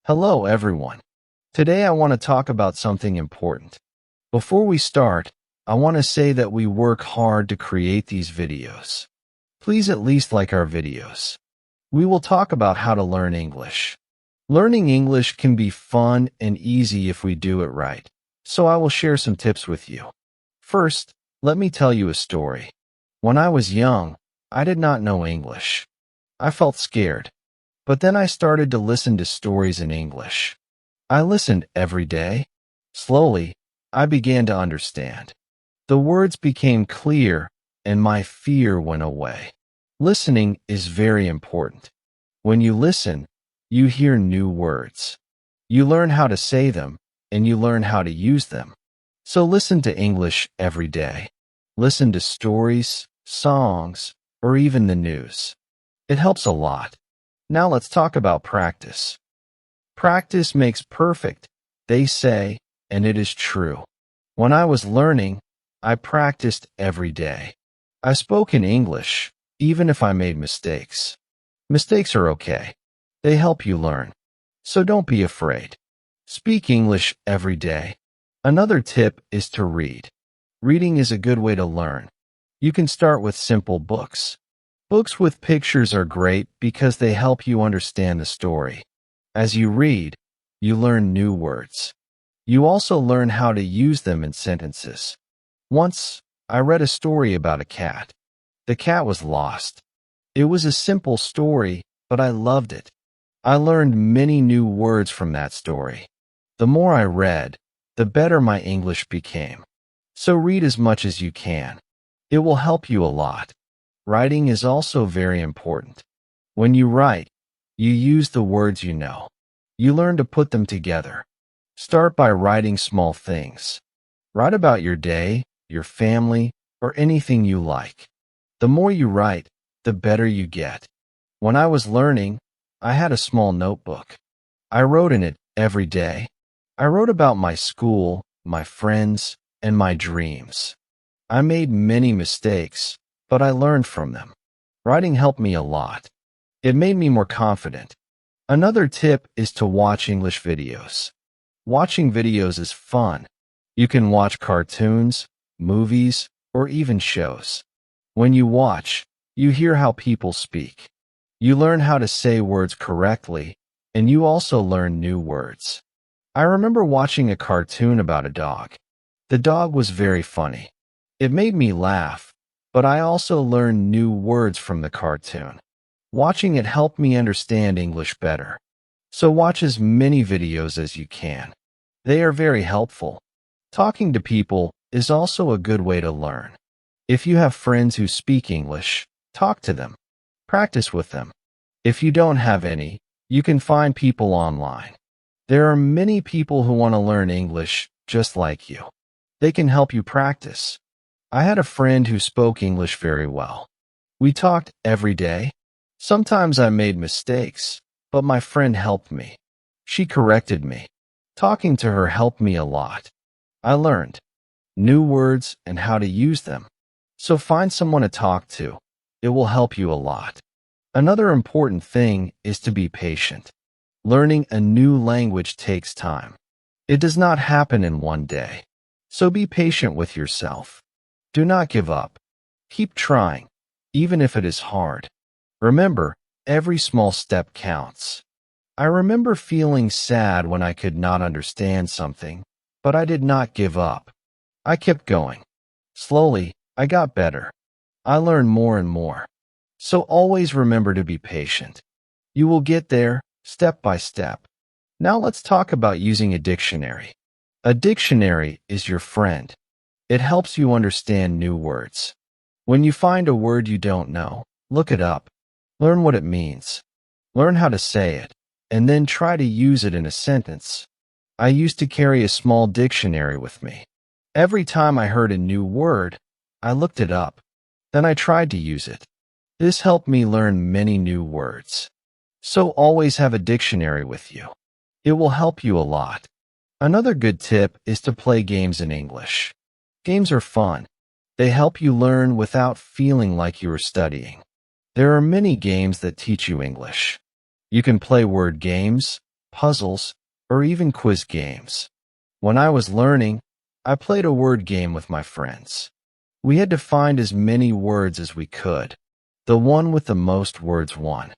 Hello, everyone. Today I want to talk about something important. Before we start, I want to say that we work hard to create these videos. Please at least like our videos. We will talk about how to learn English. Learning English can be fun and easy if we do it right, so I will share some tips with you. First, let me tell you a story. When I was young, I did not know English. I felt scared. But then I started to listen to stories in English. I listened every day. Slowly, I began to understand. The words became clear, and my fear went away. Listening is very important. When you listen, you hear new words. You learn how to say them, and you learn how to use them. So listen to English every day. Listen to stories, songs, or even the news. It helps a lot. Now let's talk about practice. Practice makes perfect, they say, and it is true. When I was learning, I practiced every day. I spoke in English, even if I made mistakes. Mistakes are okay. They help you learn. So don't be afraid. Speak English every day. Another tip is to read. Reading is a good way to learn. You can start with simple books. Books with pictures are great because they help you understand the story. As you read, you learn new words. You also learn how to use them in sentences. Once, I read a story about a cat. The cat was lost. It was a simple story, but I loved it. I learned many new words from that story. The more I read, the better my English became. So read as much as you can. It will help you a lot. Writing is also very important. When you write, you use the words you know. You learn to put them together. Start by writing small things. Write about your day, your family, or anything you like. The more you write, the better you get. When I was learning, I had a small notebook. I wrote in it every day. I wrote about my school, my friends, and my dreams. I made many mistakes, but I learned from them. Writing helped me a lot. It made me more confident. Another tip is to watch English videos. Watching videos is fun. You can watch cartoons, movies, or even shows. When you watch, you hear how people speak. You learn how to say words correctly, and you also learn new words. I remember watching a cartoon about a dog. The dog was very funny. It made me laugh. But I also learned new words from the cartoon. Watching it helped me understand English better. So watch as many videos as you can. They are very helpful. Talking to people is also a good way to learn. If you have friends who speak English, talk to them. Practice with them. If you don't have any, you can find people online. There are many people who want to learn English just like you. They can help you practice. I had a friend who spoke English very well. We talked every day. Sometimes I made mistakes, but my friend helped me. She corrected me. Talking to her helped me a lot. I learned new words and how to use them. So find someone to talk to. It will help you a lot. Another important thing is to be patient. Learning a new language takes time. It does not happen in one day. So be patient with yourself. Do not give up. Keep trying, even if it is hard. Remember, every small step counts. I remember feeling sad when I could not understand something, but I did not give up. I kept going. Slowly, I got better. I learned more and more. So always remember to be patient. You will get there, step by step. Now let's talk about using a dictionary. A dictionary is your friend. It helps you understand new words. When you find a word you don't know, look it up. Learn what it means. Learn how to say it, and then try to use it in a sentence. I used to carry a small dictionary with me. Every time I heard a new word, I looked it up. Then I tried to use it. This helped me learn many new words. So always have a dictionary with you. It will help you a lot. Another good tip is to play games in English. Games are fun. They help you learn without feeling like you are studying. There are many games that teach you English. You can play word games, puzzles, or even quiz games. When I was learning, I played a word game with my friends. We had to find as many words as we could. The one with the most words won.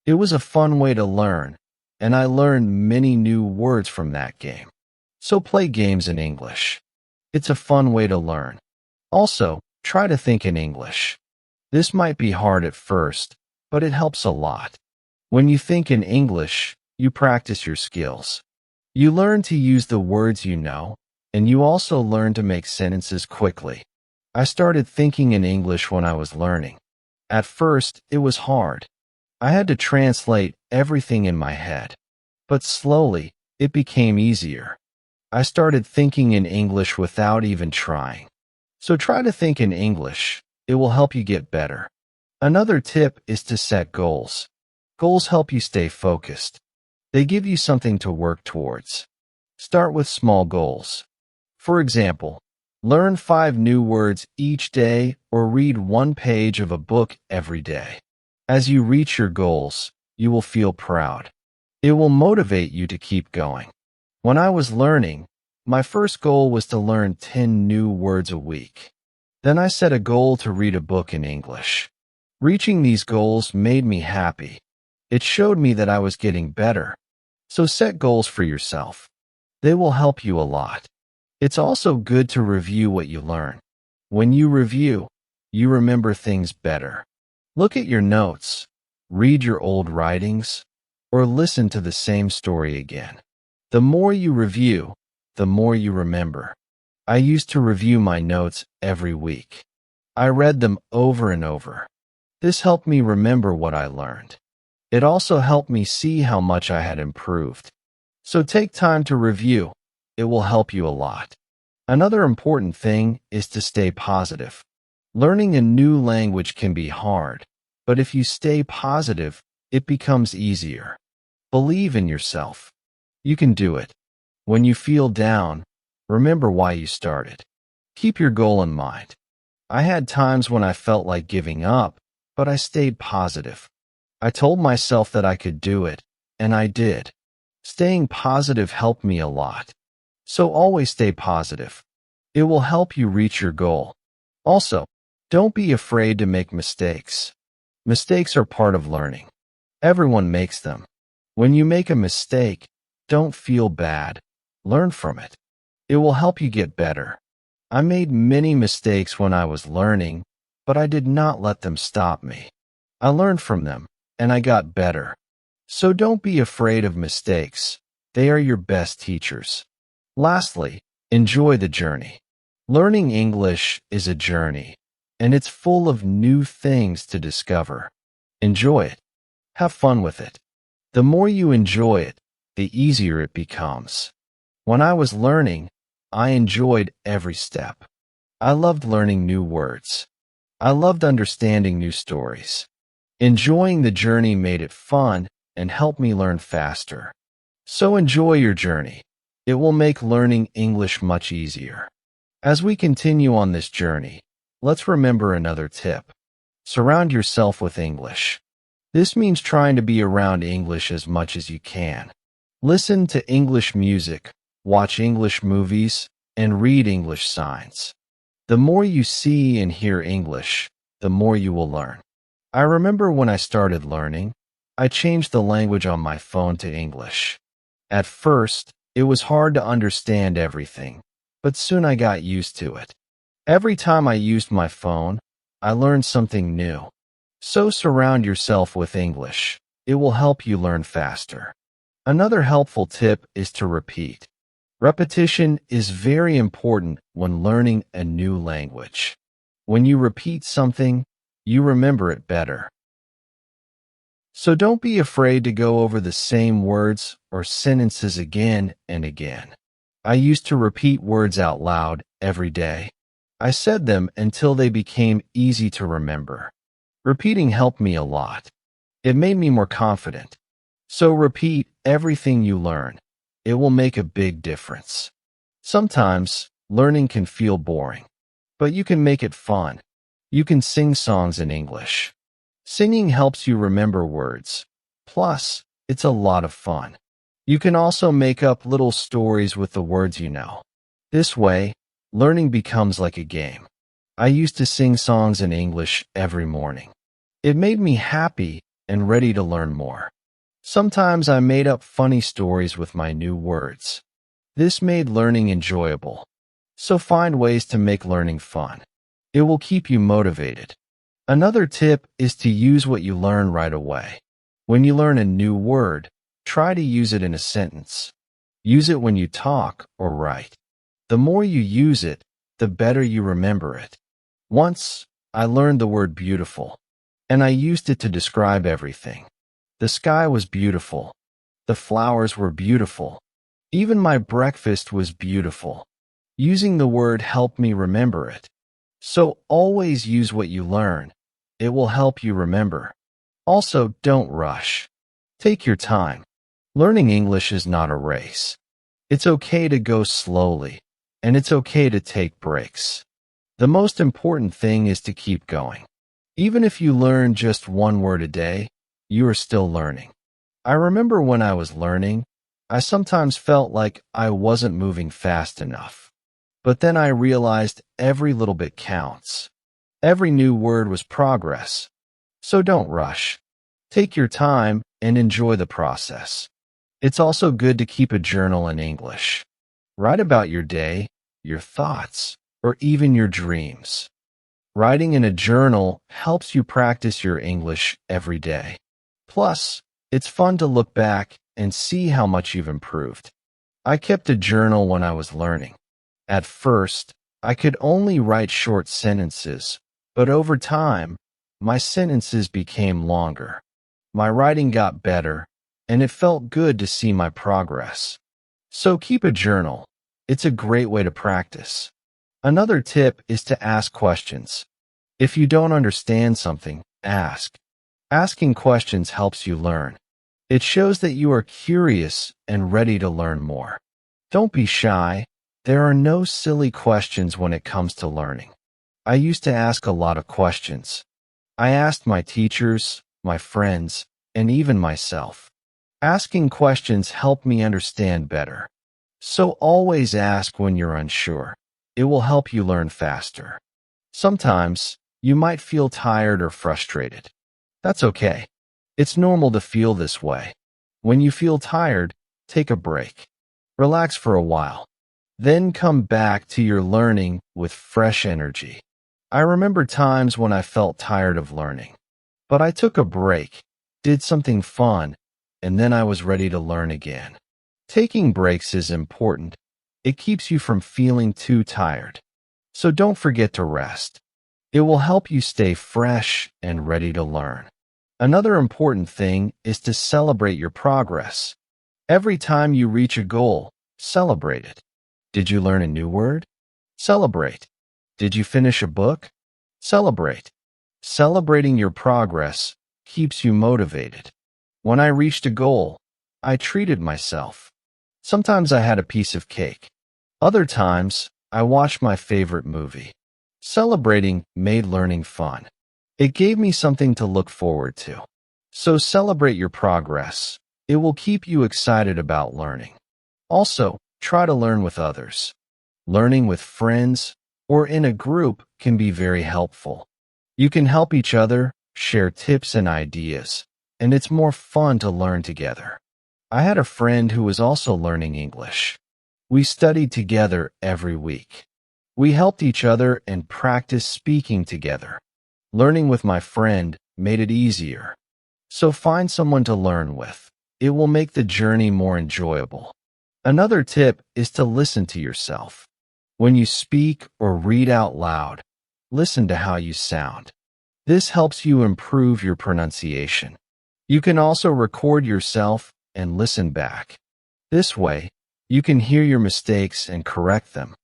It was a fun way to learn, and I learned many new words from that game. So play games in English. It's a fun way to learn. Also, try to think in English. This might be hard at first, but it helps a lot. When you think in English, you practice your skills. You learn to use the words you know, and you also learn to make sentences quickly. I started thinking in English when I was learning. At first, it was hard. I had to translate everything in my head. But slowly, it became easier. I started thinking in English without even trying. So try to think in English. It will help you get better. Another tip is to set goals. Goals help you stay focused. They give you something to work towards. Start with small goals. For example, learn 5 new words each day or read 1 page of a book every day. As you reach your goals, you will feel proud. It will motivate you to keep going. When I was learning, my first goal was to learn 10 new words a week. Then I set a goal to read a book in English. Reaching these goals made me happy. It showed me that I was getting better. So set goals for yourself. They will help you a lot. It's also good to review what you learn. When you review, you remember things better. Look at your notes, read your old writings, or listen to the same story again. The more you review, the more you remember. I used to review my notes every week. I read them over and over. This helped me remember what I learned. It also helped me see how much I had improved. So take time to review. It will help you a lot. Another important thing is to stay positive. Learning a new language can be hard, but if you stay positive, it becomes easier. Believe in yourself. You can do it. When you feel down, remember why you started. Keep your goal in mind. I had times when I felt like giving up, but I stayed positive. I told myself that I could do it, and I did. Staying positive helped me a lot. So always stay positive. It will help you reach your goal. Also, don't be afraid to make mistakes. Mistakes are part of learning. Everyone makes them. When you make a mistake, don't feel bad. Learn from it. It will help you get better. I made many mistakes when I was learning, but I did not let them stop me. I learned from them, and I got better. So don't be afraid of mistakes. They are your best teachers. Lastly, enjoy the journey. Learning English is a journey, and it's full of new things to discover. Enjoy it. Have fun with it. The more you enjoy it, the easier it becomes. When I was learning, I enjoyed every step. I loved learning new words. I loved understanding new stories. Enjoying the journey made it fun and helped me learn faster. So enjoy your journey. It will make learning English much easier. As we continue on this journey, let's remember another tip. Surround yourself with English. This means trying to be around English as much as you can. Listen to English music, watch English movies, and read English signs. The more you see and hear English, the more you will learn. I remember when I started learning, I changed the language on my phone to English. At first, it was hard to understand everything, but soon I got used to it. Every time I used my phone, I learned something new. So surround yourself with English. It will help you learn faster. Another helpful tip is to repeat. Repetition is very important when learning a new language. When you repeat something, you remember it better. So don't be afraid to go over the same words or sentences again and again. I used to repeat words out loud every day. I said them until they became easy to remember. Repeating helped me a lot. It made me more confident. So repeat everything you learn. It will make a big difference. Sometimes, learning can feel boring, but you can make it fun. You can sing songs in English. Singing helps you remember words. Plus, it's a lot of fun. You can also make up little stories with the words you know. This way, learning becomes like a game. I used to sing songs in English every morning. It made me happy and ready to learn more. Sometimes I made up funny stories with my new words. This made learning enjoyable. So find ways to make learning fun. It will keep you motivated. Another tip is to use what you learn right away. When you learn a new word, try to use it in a sentence. Use it when you talk or write. The more you use it, the better you remember it. Once, I learned the word beautiful, and I used it to describe everything. The sky was beautiful. The flowers were beautiful. Even my breakfast was beautiful. Using the word helped me remember it. So always use what you learn. It will help you remember. Also, don't rush. Take your time. Learning English is not a race. It's okay to go slowly, and it's okay to take breaks. The most important thing is to keep going. Even if you learn just one word a day, you are still learning. I remember when I was learning, I sometimes felt like I wasn't moving fast enough. But then I realized every little bit counts. Every new word was progress. So don't rush. Take your time and enjoy the process. It's also good to keep a journal in English. Write about your day, your thoughts, or even your dreams. Writing in a journal helps you practice your English every day. Plus, it's fun to look back and see how much you've improved. I kept a journal when I was learning. At first, I could only write short sentences, but over time, my sentences became longer. My writing got better, and it felt good to see my progress. So keep a journal. It's a great way to practice. Another tip is to ask questions. If you don't understand something, ask. Asking questions helps you learn. It shows that you are curious and ready to learn more. Don't be shy. There are no silly questions when it comes to learning. I used to ask a lot of questions. I asked my teachers, my friends, and even myself. Asking questions helped me understand better. So always ask when you're unsure. It will help you learn faster. Sometimes, you might feel tired or frustrated. That's okay. It's normal to feel this way. When you feel tired, take a break. Relax for a while. Then come back to your learning with fresh energy. I remember times when I felt tired of learning. But I took a break, did something fun, and then I was ready to learn again. Taking breaks is important. It keeps you from feeling too tired. So don't forget to rest. It will help you stay fresh and ready to learn. Another important thing is to celebrate your progress. Every time you reach a goal, celebrate it. Did you learn a new word? Celebrate. Did you finish a book? Celebrate. Celebrating your progress keeps you motivated. When I reached a goal, I treated myself. Sometimes I had a piece of cake. Other times, I watched my favorite movie. Celebrating made learning fun. It gave me something to look forward to. So celebrate your progress. It will keep you excited about learning. Also, try to learn with others. Learning with friends or in a group can be very helpful. You can help each other, share tips and ideas, and it's more fun to learn together. I had a friend who was also learning English. We studied together every week. We helped each other and practiced speaking together. Learning with my friend made it easier. So find someone to learn with. It will make the journey more enjoyable. Another tip is to listen to yourself. When you speak or read out loud, listen to how you sound. This helps you improve your pronunciation. You can also record yourself and listen back. This way, you can hear your mistakes and correct them.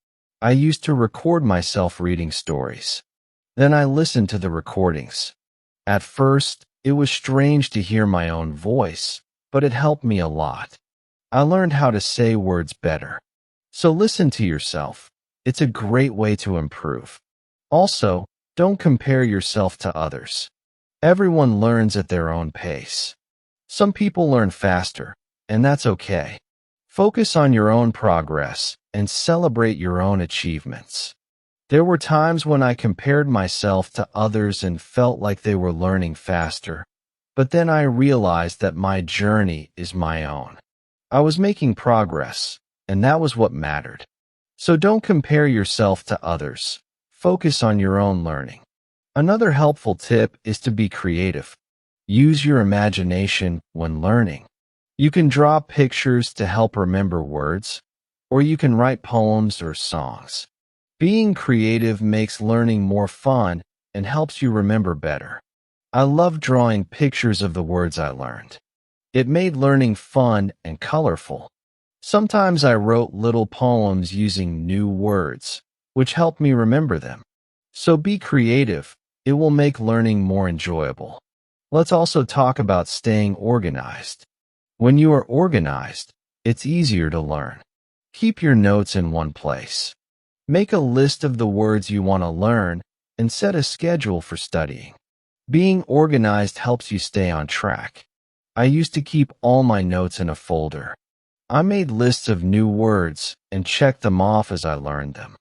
I used to record myself reading stories. Then I listened to the recordings. At first, it was strange to hear my own voice, but it helped me a lot. I learned how to say words better. So listen to yourself. It's a great way to improve. Also, don't compare yourself to others. Everyone learns at their own pace. Some people learn faster, and that's okay. Focus on your own progress and celebrate your own achievements. There were times when I compared myself to others and felt like they were learning faster, but then I realized that my journey is my own. I was making progress, and that was what mattered. So don't compare yourself to others. Focus on your own learning. Another helpful tip is to be creative. Use your imagination when learning. You can draw pictures to help remember words, or you can write poems or songs. Being creative makes learning more fun and helps you remember better. I love drawing pictures of the words I learned. It made learning fun and colorful. Sometimes I wrote little poems using new words, which helped me remember them. So be creative. It will make learning more enjoyable. Let's also talk about staying organized. When you are organized, it's easier to learn. Keep your notes in one place. Make a list of the words you want to learn and set a schedule for studying. Being organized helps you stay on track. I used to keep all my notes in a folder. I made lists of new words and checked them off as I learned them.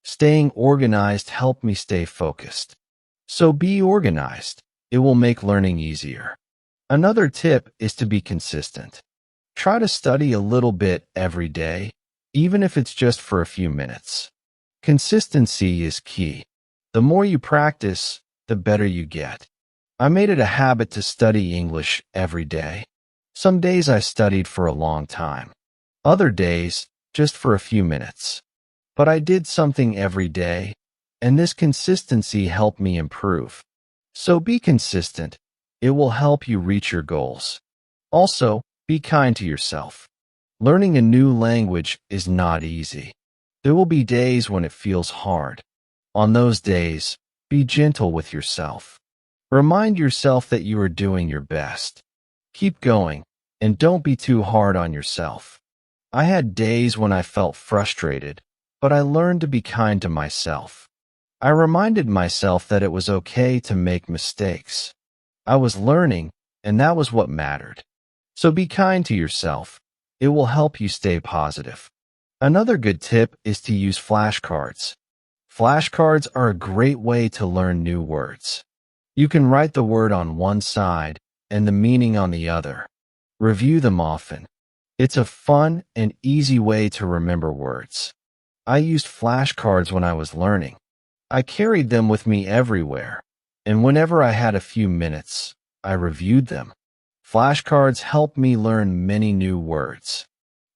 Staying organized helped me stay focused. So be organized. It will make learning easier. Another tip is to be consistent. Try to study a little bit every day, even if it's just for a few minutes. Consistency is key. The more you practice, the better you get. I made it a habit to study English every day. Some days I studied for a long time. Other days, just for a few minutes. But I did something every day, and this consistency helped me improve. So be consistent. It will help you reach your goals. Also, be kind to yourself. Learning a new language is not easy. There will be days when it feels hard. On those days, be gentle with yourself. Remind yourself that you are doing your best. Keep going, and don't be too hard on yourself. I had days when I felt frustrated, but I learned to be kind to myself. I reminded myself that it was okay to make mistakes. I was learning, and that was what mattered. So be kind to yourself. It will help you stay positive. Another good tip is to use flashcards. Flashcards are a great way to learn new words. You can write the word on one side and the meaning on the other. Review them often. It's a fun and easy way to remember words. I used flashcards when I was learning. I carried them with me everywhere, and whenever I had a few minutes, I reviewed them. Flashcards help me learn many new words.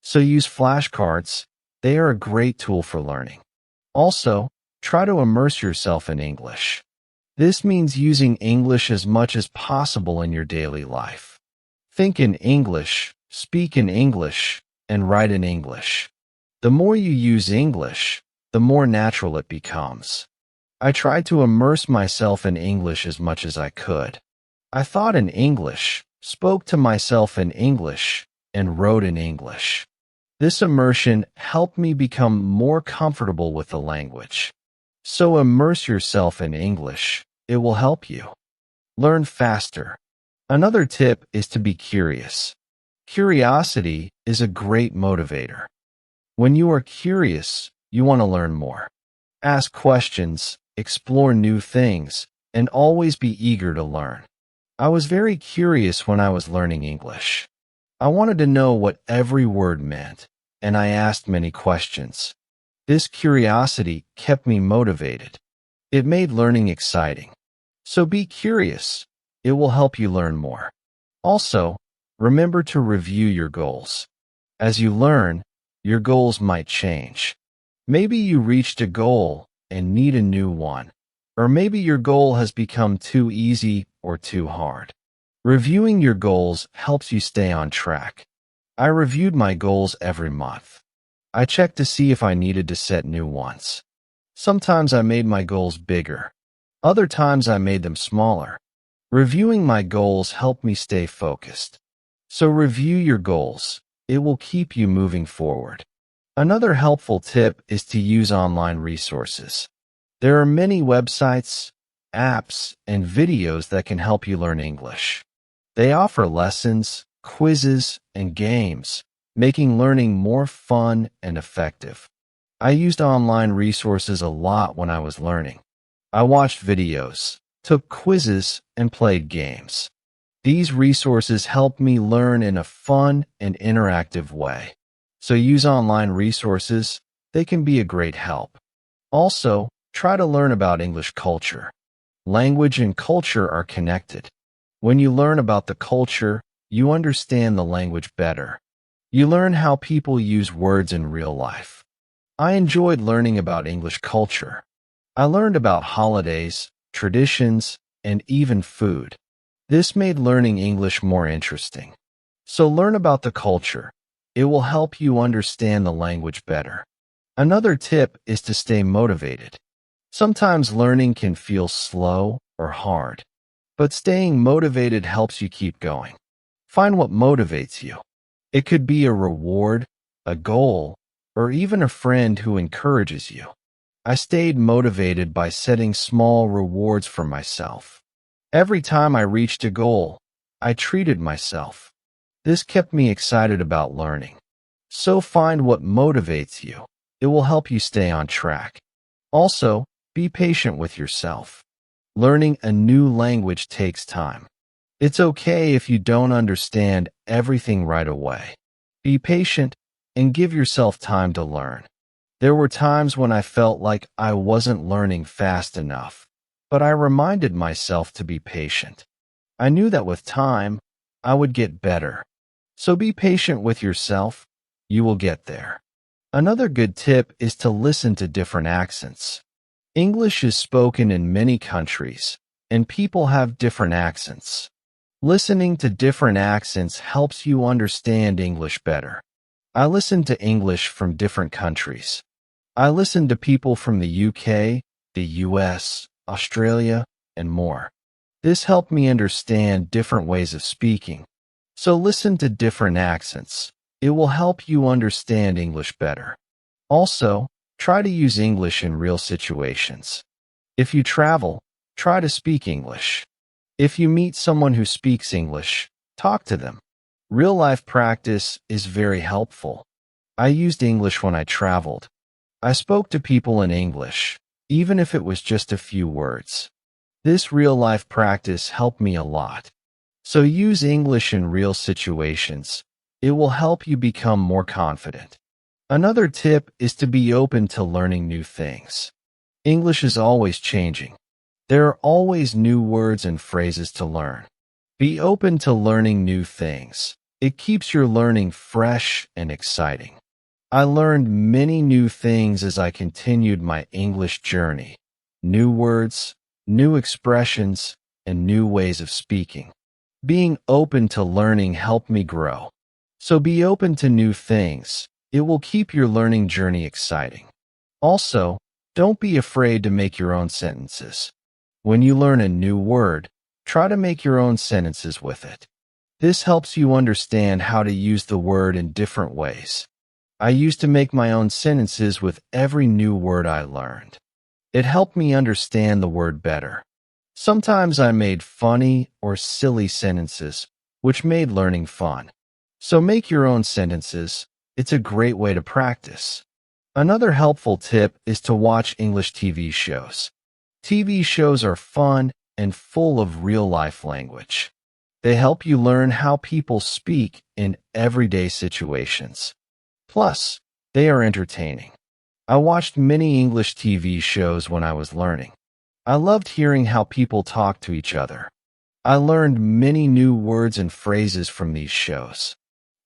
So use flashcards. They are a great tool for learning. Also, try to immerse yourself in English. This means using English as much as possible in your daily life. Think in English, speak in English, and write in English. The more you use English, the more natural it becomes. I tried to immerse myself in English as much as I could. I thought in English, spoke to myself in English, and wrote in English. This immersion helped me become more comfortable with the language. So immerse yourself in English. It will help you. Learn faster. Another tip is to be curious. Curiosity is a great motivator. When you are curious, you want to learn more. Ask questions, explore new things, and always be eager to learn. I was very curious when I was learning English. I wanted to know what every word meant, and I asked many questions. This curiosity kept me motivated. It made learning exciting. So be curious. It will help you learn more. Also, remember to review your goals. As you learn, your goals might change. Maybe you reached a goal and need a new one, or maybe your goal has become too easy or too hard. Reviewing your goals helps you stay on track. I reviewed my goals every month. I checked to see if I needed to set new ones. Sometimes I made my goals bigger. Other times I made them smaller. Reviewing my goals helped me stay focused. So review your goals. It will keep you moving forward. Another helpful tip is to use online resources. There are many websites, apps, and videos that can help you learn English. They offer lessons, quizzes, and games, making learning more fun and effective. I used online resources a lot when I was learning. I watched videos, took quizzes, and played games. These resources help me learn in a fun and interactive way. So use online resources. They can be a great help. Also, try to learn about English culture. Language and culture are connected. When you learn about the culture, you understand the language better. You learn how people use words in real life. I enjoyed learning about English culture. I learned about holidays, traditions, and even food. This made learning English more interesting. So learn about the culture. It will help you understand the language better. Another tip is to stay motivated. Sometimes learning can feel slow or hard, but staying motivated helps you keep going. Find what motivates you. It could be a reward, a goal, or even a friend who encourages you. I stayed motivated by setting small rewards for myself. Every time I reached a goal, I treated myself. This kept me excited about learning. So find what motivates you. It will help you stay on track. Also, be patient with yourself. Learning a new language takes time. It's okay if you don't understand everything right away. Be patient and give yourself time to learn. There were times when I felt like I wasn't learning fast enough, but I reminded myself to be patient. I knew that with time, I would get better. So be patient with yourself. You will get there. Another good tip is to listen to different accents. English is spoken in many countries, and people have different accents. Listening to different accents helps you understand English better. I listen to English from different countries. I listen to people from the UK, the US, Australia, and more. This helped me understand different ways of speaking. So listen to different accents. It will help you understand English better. Also, try to use English in real situations. If you travel, try to speak English. If you meet someone who speaks English, talk to them. Real-life practice is very helpful. I used English when I traveled. I spoke to people in English, even if it was just a few words. This real-life practice helped me a lot. So use English in real situations. It will help you become more confident. Another tip is to be open to learning new things. English is always changing. There are always new words and phrases to learn. Be open to learning new things. It keeps your learning fresh and exciting. I learned many new things as I continued my English journey. New words, new expressions, and new ways of speaking. Being open to learning helped me grow. So be open to new things. It will keep your learning journey exciting. Also, don't be afraid to make your own sentences. When you learn a new word, try to make your own sentences with it. This helps you understand how to use the word in different ways. I used to make my own sentences with every new word I learned. It helped me understand the word better. Sometimes I made funny or silly sentences, which made learning fun. So make your own sentences. It's a great way to practice. Another helpful tip is to watch English TV shows. TV shows are fun and full of real-life language. They help you learn how people speak in everyday situations. Plus, they are entertaining. I watched many English TV shows when I was learning. I loved hearing how people talk to each other. I learned many new words and phrases from these shows.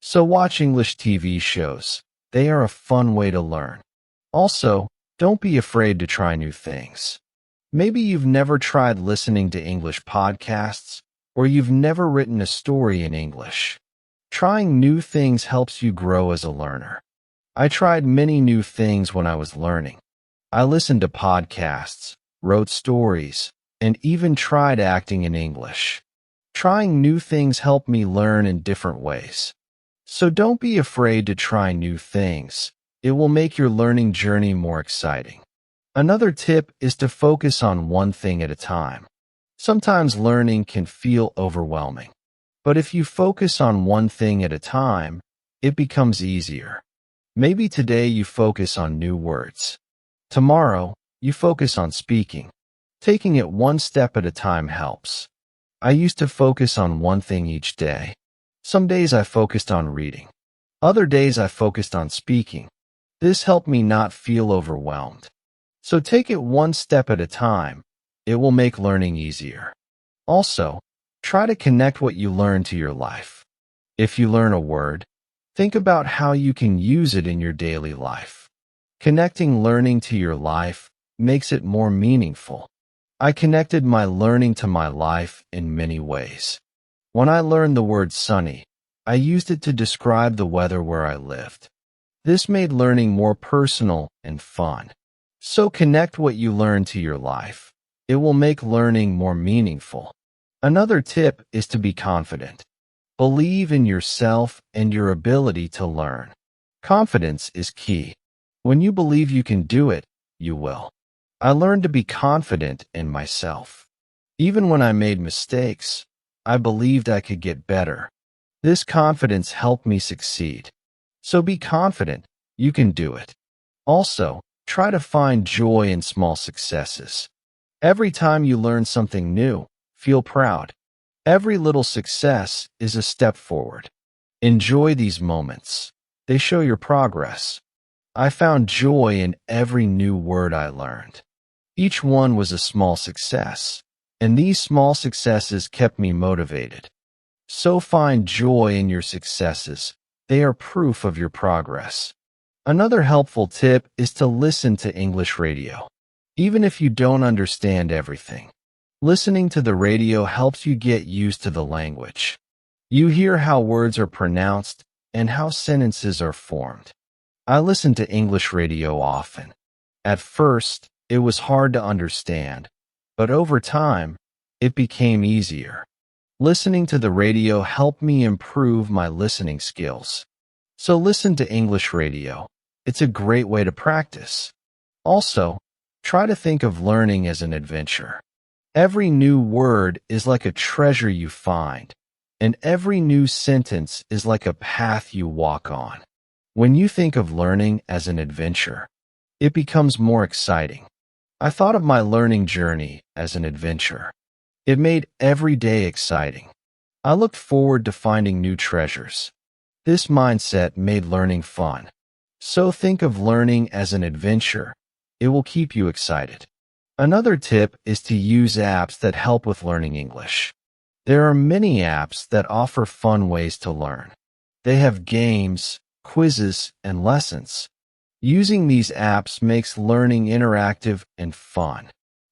So watch English TV shows. They are a fun way to learn. Also, don't be afraid to try new things. Maybe you've never tried listening to English podcasts, or you've never written a story in English. Trying new things helps you grow as a learner. I tried many new things when I was learning. I listened to podcasts, wrote stories, and even tried acting in English. Trying new things helped me learn in different ways. So don't be afraid to try new things. It will make your learning journey more exciting. Another tip is to focus on one thing at a time. Sometimes learning can feel overwhelming. But if you focus on one thing at a time, it becomes easier. Maybe today you focus on new words. Tomorrow, you focus on speaking. Taking it one step at a time helps. I used to focus on one thing each day. Some days I focused on reading. Other days I focused on speaking. This helped me not feel overwhelmed. So take it one step at a time. It will make learning easier. Also, try to connect what you learn to your life. If you learn a word, think about how you can use it in your daily life. Connecting learning to your life makes it more meaningful. I connected my learning to my life in many ways. When I learned the word sunny, I used it to describe the weather where I lived. This made learning more personal and fun. So connect what you learn to your life. It will make learning more meaningful. Another tip is to be confident. Believe in yourself and your ability to learn. Confidence is key. When you believe you can do it, you will. I learned to be confident in myself. Even when I made mistakes, I believed I could get better. This confidence helped me succeed. So be confident, you can do it. Also, try to find joy in small successes. Every time you learn something new, feel proud. Every little success is a step forward. Enjoy these moments. They show your progress. I found joy in every new word I learned. Each one was a small success, and these small successes kept me motivated. So find joy in your successes. They are proof of your progress. Another helpful tip is to listen to English radio. Even if you don't understand everything, listening to the radio helps you get used to the language. You hear how words are pronounced and how sentences are formed. I listen to English radio often. At first, it was hard to understand, but over time, it became easier. Listening to the radio helped me improve my listening skills. So listen to English radio. It's a great way to practice. Also, try to think of learning as an adventure. Every new word is like a treasure you find, and every new sentence is like a path you walk on. When you think of learning as an adventure, it becomes more exciting. I thought of my learning journey as an adventure. It made every day exciting. I looked forward to finding new treasures. This mindset made learning fun. So think of learning as an adventure. It will keep you excited. Another tip is to use apps that help with learning English. There are many apps that offer fun ways to learn. They have games, quizzes, and lessons. Using these apps makes learning interactive and fun.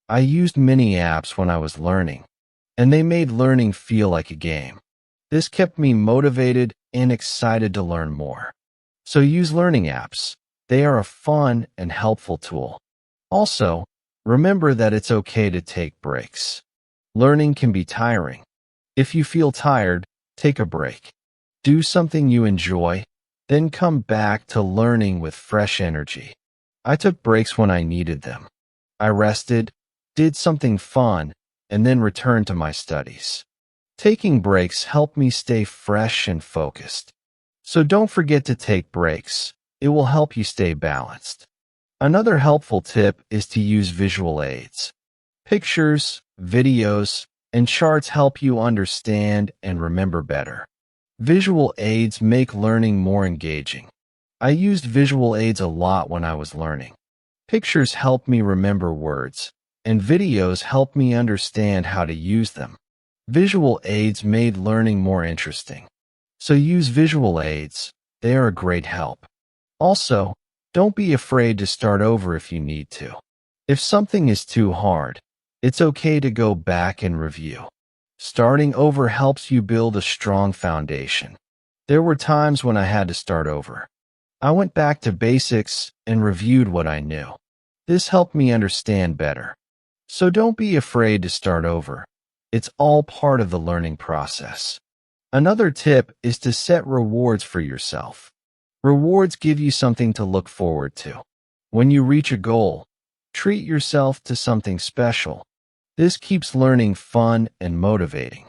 I used many apps when I was learning, and they made learning feel like a game. This kept me motivated and excited to learn more. So use learning apps. They are a fun and helpful tool. Also, remember that it's okay to take breaks. Learning can be tiring. If you feel tired, take a break. Do something you enjoy, then come back to learning with fresh energy. I took breaks when I needed them. I rested, did something fun, and then returned to my studies. Taking breaks helped me stay fresh and focused. So don't forget to take breaks. It will help you stay balanced. Another helpful tip is to use visual aids. Pictures, videos, and charts help you understand and remember better. Visual aids make learning more engaging. I used visual aids a lot when I was learning. Pictures help me remember words, and videos help me understand how to use them. Visual aids made learning more interesting. So use visual aids. They are a great help. Also, don't be afraid to start over if you need to. If something is too hard, it's okay to go back and review. Starting over helps you build a strong foundation. There were times when I had to start over. I went back to basics and reviewed what I knew. This helped me understand better. So don't be afraid to start over. It's all part of the learning process. Another tip is to set rewards for yourself. Rewards give you something to look forward to. When you reach a goal, treat yourself to something special. This keeps learning fun and motivating.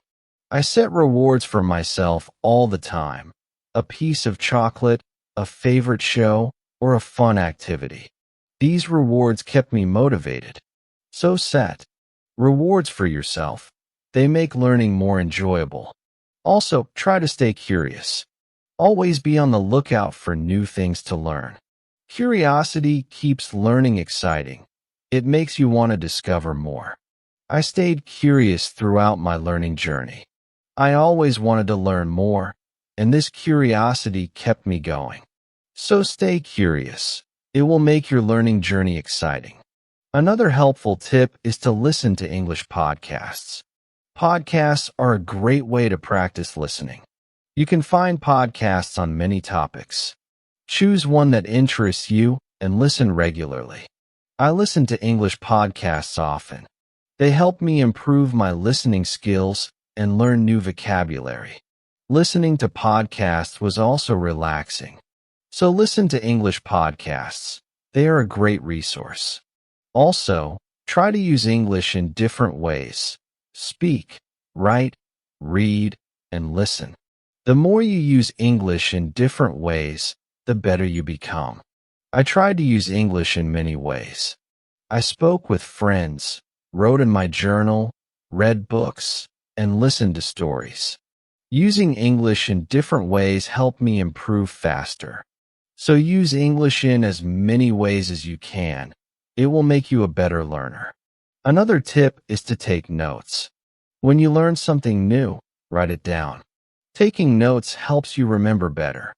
I set rewards for myself all the time. A piece of chocolate, a favorite show, or a fun activity. These rewards kept me motivated. So set rewards for yourself. They make learning more enjoyable. Also, try to stay curious. Always be on the lookout for new things to learn. Curiosity keeps learning exciting. It makes you want to discover more. I stayed curious throughout my learning journey. I always wanted to learn more, and this curiosity kept me going. So stay curious. It will make your learning journey exciting. Another helpful tip is to listen to English podcasts. Podcasts are a great way to practice listening. You can find podcasts on many topics. Choose one that interests you and listen regularly. I listen to English podcasts often. They help me improve my listening skills and learn new vocabulary. Listening to podcasts was also relaxing. So listen to English podcasts. They are a great resource. Also, try to use English in different ways. Speak, write, read, and listen. The more you use English in different ways, the better you become. I tried to use English in many ways. I spoke with friends, wrote in my journal, read books, and listened to stories. Using English in different ways helped me improve faster. So use English in as many ways as you can. It will make you a better learner. Another tip is to take notes. When you learn something new, write it down. Taking notes helps you remember better.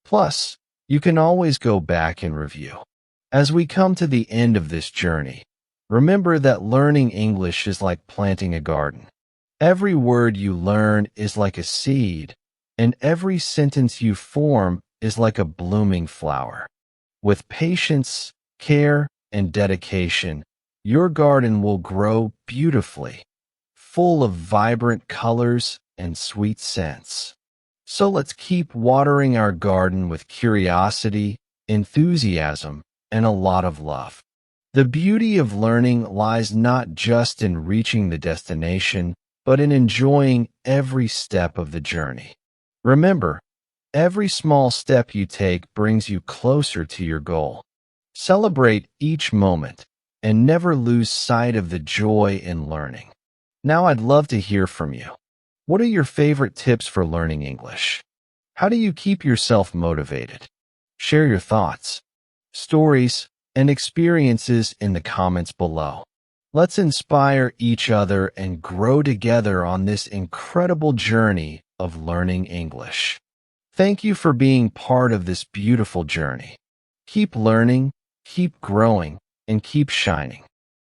Plus, you can always go back and review. As we come to the end of this journey, remember that learning English is like planting a garden. Every word you learn is like a seed, and every sentence you form is like a blooming flower. With patience, care, and dedication, your garden will grow beautifully, full of vibrant colors and sweet scents. So let's keep watering our garden with curiosity, enthusiasm, and a lot of love. The beauty of learning lies not just in reaching the destination, but in enjoying every step of the journey. Remember, every small step you take brings you closer to your goal. Celebrate each moment and never lose sight of the joy in learning. Now I'd love to hear from you. What are your favorite tips for learning English? How do you keep yourself motivated? Share your thoughts, stories, and experiences in the comments below. Let's inspire each other and grow together on this incredible journey of learning English. Thank you for being part of this beautiful journey. Keep learning, keep growing, and keep shining.